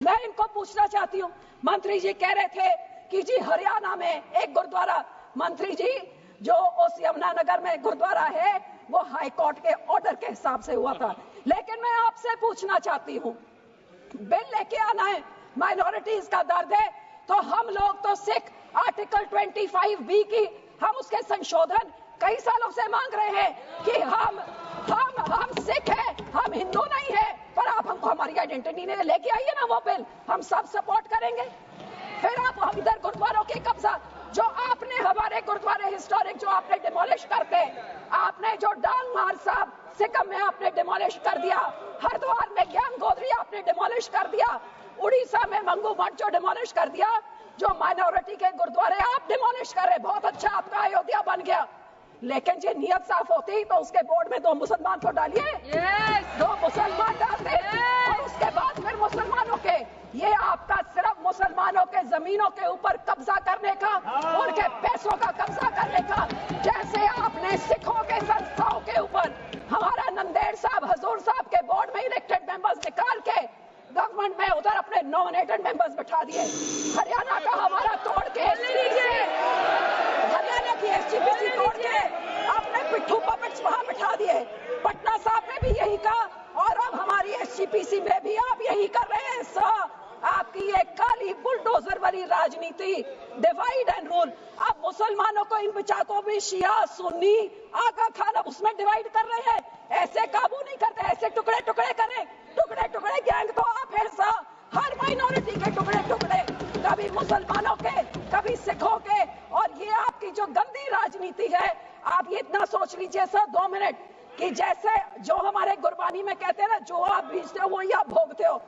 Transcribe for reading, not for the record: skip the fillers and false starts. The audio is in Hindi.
मैं इनको पूछना चाहती हूँ, मंत्री जी कह रहे थे कि जी हरियाणा में एक गुरुद्वारा, मंत्री जी जो उस यमुनानगर में गुरुद्वारा है वो हाई कोर्ट के ऑर्डर के हिसाब से हुआ था। लेकिन मैं आपसे पूछना चाहती हूँ, बिल लेके आना है, माइनॉरिटीज का दर्द है, तो हम लोग तो सिख आर्टिकल 25B की हम उसके संशोधन कई सालों से मांग रहे हैं कि हम सिख हैं, हम हिंदू नहीं है, पर आप हमको हमारी आइडेंटिटी नहीं लेके आइए ना वो बिल, हम सब सपोर्ट करेंगे। फिर आप हम इधर गुरुद्वारों के कब्जा, जो आपने हमारे गुरुद्वारे हिस्टोरिक जो आपने डिमोलिश करते, आपने जो डांगमार साहब सिक्किम में आपने डिमोलिश कर दिया, हरिद्वार में ज्ञान गोदरी आपने डिमोलिश कर दिया, उड़ीसा में मंगू मठ जो डिमोलिश कर दिया, जो माइनॉरिटी के गुरुद्वारे आप डिमोलिश कर रहे, बहुत अच्छा आपका अयोध्या बन गया। लेकिन जो नियत साफ होती तो उसके बोर्ड में 2 मुसलमान तो डालिए, 2 मुसलमान डालते और उसके बाद फिर मुसलमानों के, ये आपका सिर्फ मुसलमानों के जमीनों के ऊपर कब्जा करने का, उनके पैसों का कब्जा करने का, जैसे आपने सिखों के संस्थाओं के ऊपर हमारा नंदेड़ साहब हजूर साहब के बोर्ड में इलेक्टेड मेंबर्स निकाल के गवर्नमेंट में उधर अपने नॉमिनेटेड मेंबर्स बिठा दिए। हरियाणा का हमारा तोड़ के, हरियाणा की SGPC तोड़ के आपने पिट्ठू पपेट्स वहां बिठा दिए। पटना साहब ने भी यही कहा और अब हमारी SGPC में भी आप यही कर रहे हैं। आपकी ये काली बुलडोजर वाली राजनीति, डिवाइड एंड रूल, अब मुसलमानों को इन बिचाकों भी शिया सुन्नी आगा खान उसमें डिवाइड कर रहे हैं। ऐसे काबू नहीं करते, ऐसे टुकड़े टुकड़े करें, टुकड़े टुकड़े गैंग तो आप हैं। हर माइनॉरिटी के टुकड़े टुकड़े, कभी मुसलमानों के, कभी सिखों के, और ये आपकी जो गंदी राजनीति है, आप ये इतना सोच लीजिए सर 2 मिनट कि जैसे जो हमारे गुरबानी में कहते हैं ना, जो आप बीजते हो वही आप भोगते हो।